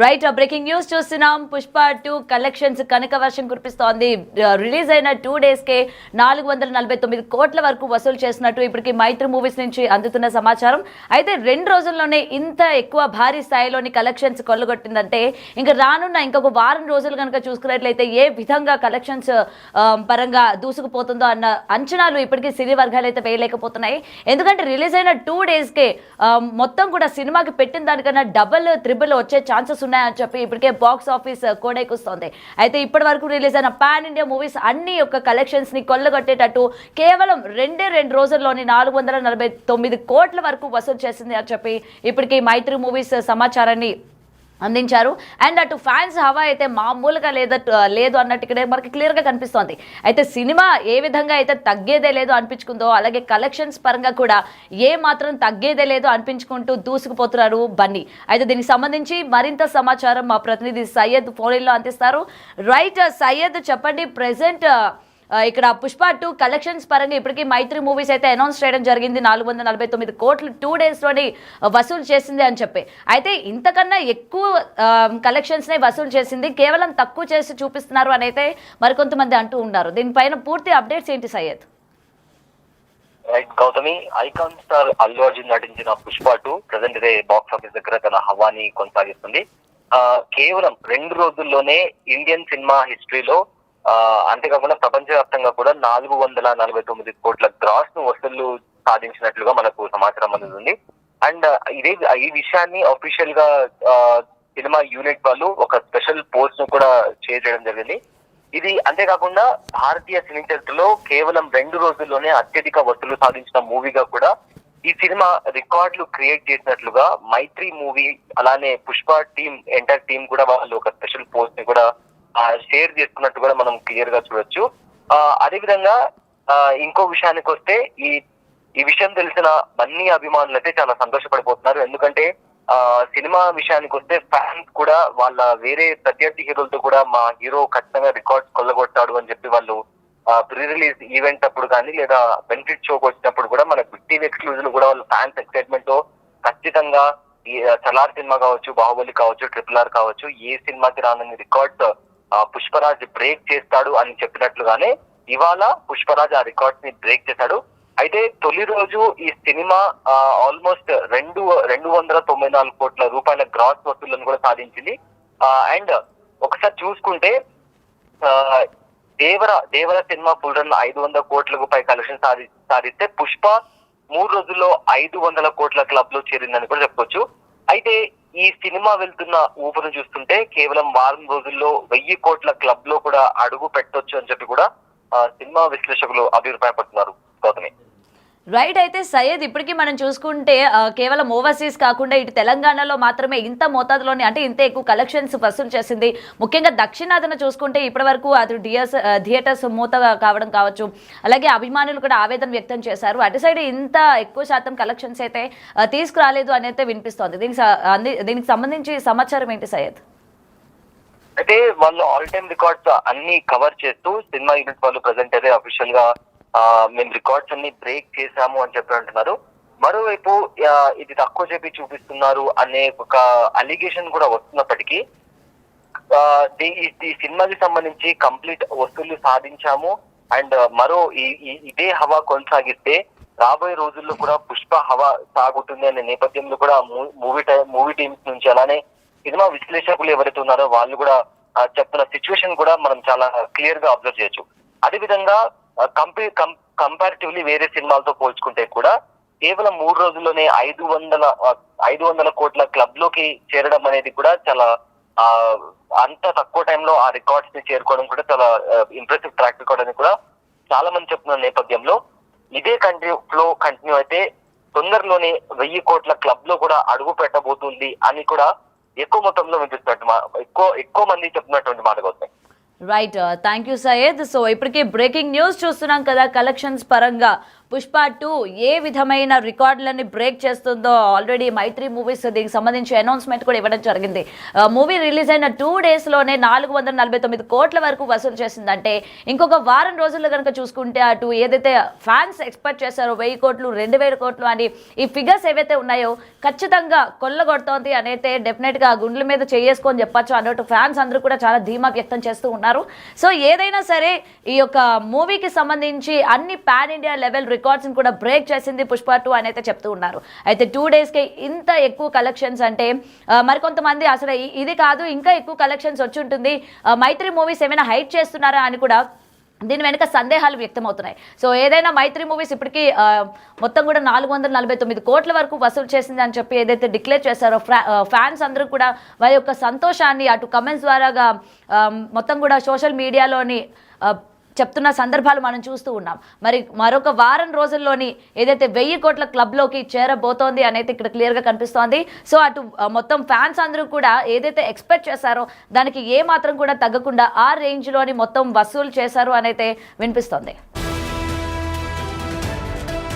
Right breaking news చూస్తున్నాం. Pushpa 2 collections కనక వర్షం కురిపిస్తోంది. Release అయిన 2 days కే 449 కోట్ల వరకు వసూలు చేసినట్టు ఇప్పటికి మైత్రి మూవీస్ నుంచి అందుతున్న సమాచారం. అయితే 2 రోజుల్లోనే ఇంత ఎక్కువ భారీ స్థాయిలోని కలెక్షన్స్ కొల్లగొట్టిందంటే ఇంకా రానున్న ఇంకొక వారం రోజులు కనుక చూసుకున్నట్లయితే ఏ విధంగా కలెక్షన్స్ పరంగా దూసుకుపోతుందో అన్న అంచనాలు ఇప్పటికీ సినీ వర్గాలు అయితే వేయలేకపోతున్నాయి. ఎందుకంటే రిలీజ్ అయిన 2 days కే మొత్తం కూడా సినిమాకి పెట్టిన దానికన్నా డబుల్ త్రిబుల్ వచ్చే ఛాన్సెస్ ఉన్నాయని చెప్పి ఇప్పటికే బాక్స్ ఆఫీస్ కోడెక్కుస్తోంది. అయితే ఇప్పటి వరకు రిలీజ్ అయిన పాన్ ఇండియా మూవీస్ అన్ని యొక్క కలెక్షన్స్ ని కొల్లగొట్టేటట్టు కేవలం 2 రోజుల్లోని 449 కోట్ల వరకు వసూలు చేసింది అని చెప్పి ఇప్పటికీ మైత్రి మూవీస్ సమాచారాన్ని అందించారు. అండ్ అటు ఫ్యాన్స్ హవా అయితే మామూలుగా లేదు అన్నట్టు ఇక్కడ మనకి క్లియర్గా కనిపిస్తోంది. అయితే సినిమా ఏ విధంగా అయితే తగ్గేదే లేదు అనిపించుకుందో అలాగే కలెక్షన్స్ పరంగా కూడా ఏ మాత్రం తగ్గేదే లేదు అనిపించుకుంటూ దూసుకుపోతున్నారు బన్నీ. అయితే దీనికి సంబంధించి మరింత సమాచారం మా ప్రతినిధి సయ్యద్ ఫోన్లో అందిస్తారు. రైట్ సయ్యద్, చెప్పండి, ప్రెసెంట్ ఇక్కడ పుష్ప 2 కలెక్షన్స్ పరంగా ఇప్పటికీ మైత్రి మూవీస్ అయితే అనౌన్స్ చేయడం జరిగింది. 449 కోట్లు 2 days లోని వసూలు చేసింది అని చెప్పి. అయితే ఇంతకన్నా ఎక్కువ కలెక్షన్స్ నే వసూలు చేసింది, కేవలం తక్కువ చేసి చూపిస్తున్నారు అని అయితే మరికొంతమంది అంటూ ఉన్నారు. దీనిపైన పూర్తి అప్డేట్స్ ఏంటి Syed? Right Gautami, icon star Allu Arjun నటించిన Pushpa 2 present day box office దగ్గర తన హవాని కొనసాగిస్తుంది. కేవలం 2 రోజుల్లోనే ఇండియన్ సినిమా హిస్టరీలో అంతేకాకుండా ప్రపంచవ్యాప్తంగా కూడా 449 కోట్ల గ్రాస్ ను వసూళ్లు సాధించినట్లుగా మనకు సమాచారం అందుతుంది. అండ్ ఈ విషయాన్ని అఫీషియల్ గా సినిమా యూనిట్ వాళ్ళు ఒక స్పెషల్ పోస్ట్ ను కూడా షేర్ చేయడం జరిగింది. ఇది అంతేకాకుండా భారతీయ సినీ చరిత్రలో కేవలం 2 రోజుల్లోనే అత్యధిక వసూలు సాధించిన మూవీగా కూడా ఈ సినిమా రికార్డులు క్రియేట్ చేసినట్లుగా మైత్రి మూవీ అలానే పుష్ప టీమ్ ఎంటైర్ టీమ్ కూడా వాళ్ళు ఒక స్పెషల్ పోస్ట్ ని కూడా షేర్ చేసుకున్నట్టు కూడా మనం క్లియర్ గా చూడొచ్చు. అదేవిధంగా ఇంకో విషయానికి వస్తే ఈ విషయం తెలిసిన బన్నీ అభిమానులు అయితే చాలా సంతోషపడిపోతున్నారు. ఎందుకంటే సినిమా విషయానికి వస్తే ఫ్యాన్స్ కూడా వాళ్ళ వేరే ప్రత్యర్థి హీరోలతో కూడా మా హీరో ఖచ్చితంగా రికార్డ్స్ కొల్లగొట్టాడు అని చెప్పి వాళ్ళు ప్రీ రిలీజ్ ఈవెంట్ అప్పుడు కానీ లేదా బెనిఫిట్ షోకి వచ్చినప్పుడు కూడా మన బిగ్ టీవీ ఎక్స్క్లూజివ్ కూడా వాళ్ళ ఫ్యాన్స్ ఎక్సైట్మెంట్ తో ఖచ్చితంగా ఈ సలార్ సినిమా కావచ్చు, బాహుబలి కావచ్చు, RRR కావచ్చు, ఏ సినిమాకి రానని రికార్డ్స్ పుష్పరాజ్ బ్రేక్ చేస్తాడు అని చెప్పినట్లుగానే ఇవాళ పుష్పరాజ్ ఆ రికార్డ్స్ ని బ్రేక్ చేశాడు. అయితే తొలి రోజు ఈ సినిమా ఆల్మోస్ట్ 294 కోట్ల రూపాయల గ్రాస్ వసూళ్లను కూడా సాధించింది. అండ్ ఒకసారి చూసుకుంటే దేవర సినిమా ఫుల్ రన్ 500 కోట్లకు పై కలెక్షన్ సాధిస్తే పుష్ప 3 రోజుల్లో 500 కోట్ల క్లబ్ లో చేరిందని కూడా చెప్పుకోవచ్చు. అయితే ఈ సినిమా వెళ్తున్న ఊపును చూస్తుంటే కేవలం వారం రోజుల్లో 1000 కోట్ల క్లబ్ లో కూడా అడుగు పెట్టొచ్చు అని చెప్పి కూడా సినిమా విశ్లేషకులు అభిప్రాయపడుతున్నారు. గౌతమి, రైట్. అయితే సయ్యద్, ఇప్పటికీ మనం చూసుకుంటే కేవలం ఓవర్సీస్ కాకుండా ఇటు తెలంగాణలో మాత్రమే ఇంత మోతాదులోని అంటే ఇంత ఎక్కువ కలెక్షన్స్ వసూలు చేసింది. ముఖ్యంగా దక్షిణాదిన చూసుకుంటే ఇప్పటి వరకు అది థియేటర్స్ మూత కావడం కావచ్చు, అలాగే అభిమానులు కూడా ఆవేదన వ్యక్తం చేశారు. అటు సైడ్ ఇంత ఎక్కువ శాతం కలెక్షన్స్ అయితే తీసుకురాలేదు అని అయితే వినిపిస్తోంది. దీనికి సంబంధించి సమాచారం ఏంటి సయ్యద్? అయితే వాళ్ళు ఆల్ టైమ్ రికార్డ్స్ అన్ని కవర్ చేస్తూ సినిమా యూనిట్ వాళ్ళు ప్రెసెంట్ అయితే అఫీషియల్ గా మేము రికార్డ్స్ అన్ని బ్రేక్ చేశాము అని చెప్పి అంటున్నారు. మరోవైపు ఇది తక్కువ చెప్పి చూపిస్తున్నారు అనే ఒక అలిగేషన్ కూడా వస్తున్నప్పటికీ ఈ సినిమాకి సంబంధించి కంప్లీట్ వసూళ్లు సాధించాము. అండ్ ఇదే హవా కొనసాగిస్తే రాబోయే రోజుల్లో కూడా పుష్ప హవా సాగుతుంది అనే నేపథ్యంలో కూడా మూవీ టీమ్స్ నుంచి అలానే సినిమా విశ్లేషకులు ఎవరైతే ఉన్నారో వాళ్ళు కూడా చెప్తున్న సిచ్యువేషన్ కూడా మనం చాలా క్లియర్ గా అబ్జర్వ్ చేయొచ్చు. అదేవిధంగా కంపారిటివ్లీ వేరే సినిమాలతో పోల్చుకుంటే కూడా కేవలం 3 రోజుల్లోనే 500 కోట్ల క్లబ్ లోకి చేరడం అనేది కూడా చాలా అంత తక్కువ టైంలో ఆ రికార్డ్స్ ని చేరుకోవడం కూడా చాలా ఇంప్రెసివ్ ట్రాక్ రికార్డ్ అని కూడా చాలా మంది చెప్తున్న నేపథ్యంలో ఇదే కంటిన్యూ అయితే తొందరలోనే 1000 కోట్ల క్లబ్ లో కూడా అడుగు పెట్టబోతుంది అని కూడా ఎక్కువ మొత్తంలో వినిపిస్తున్నట్టు ఎక్కువ మంది చెప్తున్నటువంటి మాట అవుతాయి. Right, thank you Syed. So ఇప్పటికే బ్రేకింగ్ న్యూస్ చూస్తున్నాం కదా, కలెక్షన్స్ పరంగా పుష్ప 2 ఏ విధమైన రికార్డులని బ్రేక్ చేస్తుందో ఆల్రెడీ మైత్రి మూవీస్ దీనికి సంబంధించి అనౌన్స్మెంట్ కూడా ఇవ్వడం జరిగింది. మూవీ రిలీజ్ అయిన 2 డేస్లోనే 449 కోట్ల వరకు వసూలు చేసిందంటే ఇంకొక వారం రోజుల్లో కనుక చూసుకుంటే అటు ఏదైతే ఫ్యాన్స్ ఎక్స్పెక్ట్ చేశారో 1000 కోట్లు 2000 కోట్లు అని ఈ ఫిగర్స్ ఏవైతే ఉన్నాయో ఖచ్చితంగా కొల్లగొడుతోంది అనైతే డెఫినెట్గా గుండెల మీద చేసుకొని చెప్పచ్చు అన్నట్టు ఫ్యాన్స్ అందరూ కూడా చాలా ధీమా వ్యక్తం చేస్తూ ఉన్నారు. సో ఏదైనా సరే ఈ యొక్క మూవీకి సంబంధించి అన్ని పాన్ ఇండియా లెవెల్ రికార్డ్స్ని కూడా బ్రేక్ చేసింది పుష్ప 2 అని అయితే చెప్తూ ఉన్నారు. అయితే 2 డేస్కి ఇంత ఎక్కువ కలెక్షన్స్ అంటే మరికొంతమంది అసలు ఇది కాదు ఇంకా ఎక్కువ కలెక్షన్స్ వచ్చి ఉంటుంది, మైత్రి మూవీస్ ఏమైనా హైట్ చేస్తున్నారా అని కూడా దీని వెనుక సందేహాలు వ్యక్తమవుతున్నాయి. సో ఏదైనా మైత్రి మూవీస్ ఇప్పటికీ మొత్తం కూడా 449 కోట్ల వరకు వసూలు చేసింది అని చెప్పి ఏదైతే డిక్లేర్ చేశారో ఫ్యాన్స్ అందరూ కూడా వారి యొక్క సంతోషాన్ని అటు కమెంట్స్ ద్వారాగా మొత్తం కూడా సోషల్ మీడియాలోని చెప్తున్న సందర్భాలు మనం చూస్తూ ఉన్నాం. మరి మరొక వారం రోజుల్లోని ఏదైతే 1000 కోట్ల క్లబ్లోకి చేరబోతోంది అనేది ఇక్కడ క్లియర్గా కనిపిస్తోంది. సో అటు మొత్తం ఫ్యాన్స్ అందరూ కూడా ఏదైతే ఎక్స్పెక్ట్ చేశారో దానికి ఏ మాత్రం కూడా తగ్గకుండా ఆ రేంజ్లోని మొత్తం వసూలు చేశారు అనైతే వినిపిస్తోంది.